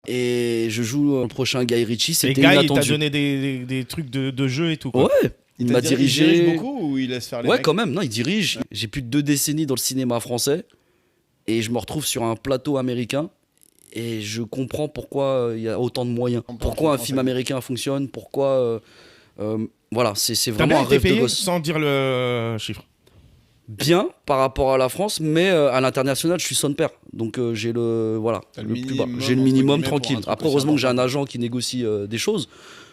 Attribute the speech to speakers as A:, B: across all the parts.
A: Et je joue le prochain Guy Ritchie,
B: Et
A: c'était
B: Guy, il t'a
A: inattendu.
B: donné des trucs de jeu et tout, quoi.
A: Ouais, il m'a
C: Il
A: dirigé.
C: dirige beaucoup ou il laisse faire les
A: Ouais,
C: mecs
A: quand même, non, il dirige. J'ai plus de 2 décennies dans le cinéma français et je me retrouve sur un plateau américain et je comprends pourquoi il y a autant de moyens. Pourquoi un film américain fonctionne, pourquoi. Voilà, c'est
B: T'as
A: vraiment
B: bien
A: un
B: été
A: rêve de
B: payé
A: gosse.
B: sans dire le chiffre.
A: Bien par rapport à la France, mais à l'international, je suis son père. Donc j'ai le voilà,
C: T'as le
A: le plus bas.
C: minimum,
A: J'ai le
C: entre
A: minimum
C: guillemets, pour un
A: tranquille.
C: truc
A: Après,
C: aussi
A: heureusement que j'ai un
C: important.
A: agent qui négocie des choses.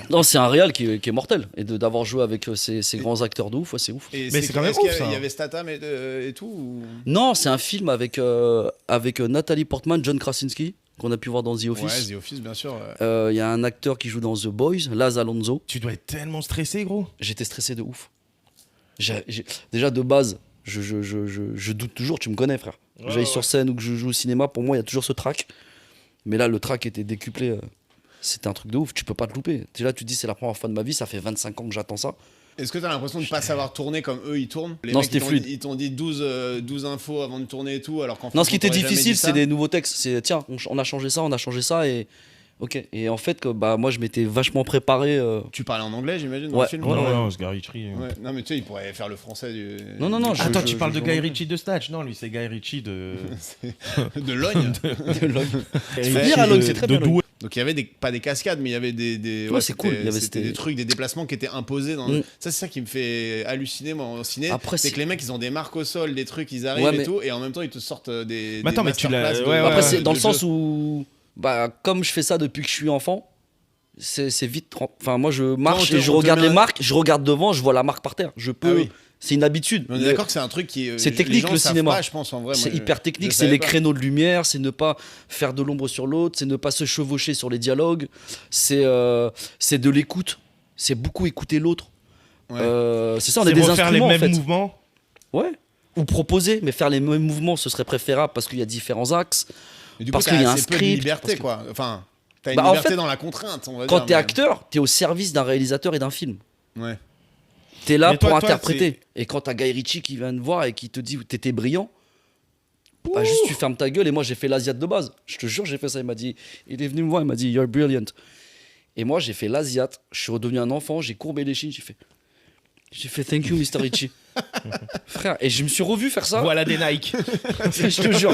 A: Non, c'est un réal qui est mortel. Et d'avoir joué avec ces grands acteurs de ouf, ouais, c'est ouf.
C: Et
B: Mais c'est quand même
C: est-ce qu'il
B: ouf, ça.
C: Il y avait Statham et tout ou...
A: Non, c'est un film avec Nathalie Portman, John Krasinski, qu'on a pu voir dans The
C: Ouais,
A: Office.
C: The Office, bien sûr.
A: Il y a un acteur qui joue dans The Boys, Laz Alonso.
B: Tu dois être tellement stressé, gros.
A: J'étais stressé de ouf. Déjà, de base, je doute toujours, tu me connais, frère. Que j'aille sur scène ou que je joue au cinéma, pour moi, il y a toujours ce track. Mais là, le track était décuplé. C'était un truc de ouf, tu peux pas te louper. Déjà, tu te dis, c'est la première fois de ma vie, ça fait 25 ans que j'attends ça.
C: Est-ce que t'as l'impression de pas savoir tourner comme eux ils tournent? Les
A: Non,
C: mecs,
A: c'était
C: ils t'ont
A: fluide.
C: dit- Ils t'ont dit 12 infos avant de tourner et tout, alors qu'en fait.
A: Non, ce qui était
C: on t'aurait jamais
A: difficile,
C: dit ça.
A: c'est des nouveaux textes. C'est tiens, on a changé ça, et. Ok. Et en fait, bah, moi, je m'étais vachement préparé.
C: Tu parlais en anglais, j'imagine, dans
A: Ouais.
C: le film?
B: Ouais,
A: Ouais.
B: non, c'est Guy Ritchie.
C: Ouais. Non, mais tu sais, il pourrait faire le français du.
A: Non, non, non,
B: Attends,
A: je-
B: tu parles de
A: je-
B: Guy Ritchie de Snatch? Non, lui, c'est Guy Ritchie de.
C: de Logne.
A: Faut dire à Log, c'est très bien, Log.
B: Douai.
C: Donc il y avait pas des cascades, mais il y avait des
A: Ouais, c'est cool.
C: c'était-
A: Il y avait
C: c'était
A: c'était-
C: des trucs, des déplacements qui étaient imposés. Ça, c'est ça qui me fait halluciner moi en ciné.
A: Après,
C: c'est
A: c'est-
C: que les mecs, ils ont des marques au sol, des trucs, ils arrivent
A: Ouais,
C: et
A: mais-
C: tout, et en même temps, ils te sortent des.
B: Mais attends,
C: des
B: mais tu l'as-
C: masterclass de-
B: ouais, ouais,
A: Après, c'est dans
C: de
A: le sens
C: jeu.
A: où, bah, comme je fais ça depuis que je suis enfant, c'est vite. Enfin, moi, je marche
C: on te-
A: et je
C: on te
A: regarde
C: met
A: les
C: un-
A: marques, je regarde devant, je vois la marque par terre. Je peux.
C: Ah oui.
A: C'est une habitude.
C: Mais on est d'accord que c'est un truc qui est.
A: C'est
C: les
A: technique,
C: gens
A: le
C: savent
A: cinéma.
C: Pas, je pense en vrai.
A: C'est
C: moi,
A: hyper
C: je
A: technique, c'est
C: savais
A: les
C: pas.
A: créneaux de lumière, c'est ne pas faire de l'ombre sur l'autre, c'est ne pas se chevaucher sur les dialogues, c'est de l'écoute, c'est beaucoup écouter l'autre.
C: Ouais.
A: C'est ça, on
B: C'est
A: est des
B: refaire les
A: instruments en
B: mêmes
A: fait.
B: mouvements.
A: Ouais. Ou proposer, mais faire les mêmes mouvements, ce serait préférable parce qu'il y a différents axes.
C: Et du
A: parce
C: coup,
A: qu'il y a
C: t'as
A: un
C: assez peu de
A: script,
C: liberté,
A: parce que-
C: quoi. Enfin, t'as une
A: Bah, en
C: liberté
A: fait,
C: dans la contrainte, on va
A: Quand
C: dire.
A: t'es
C: mais-
A: acteur, t'es au service d'un réalisateur et d'un film.
C: Ouais.
A: T'es là
B: Mais toi,
A: pour
B: toi,
A: interpréter. Et quand t'as Guy Ritchie qui vient te voir et qui te dit t'étais brillant, bah juste tu fermes ta gueule. Et moi j'ai fait l'Asiate de base. Je te jure, j'ai fait ça. Il est venu me voir, il m'a dit You're brilliant. Et moi j'ai fait l'Asiate. Je suis redevenu un enfant, j'ai courbé les chines, j'ai fait Thank you, Mr. Ritchie. Frère, et je me suis revu faire ça.
B: Voilà des Nike.
A: Je te jure.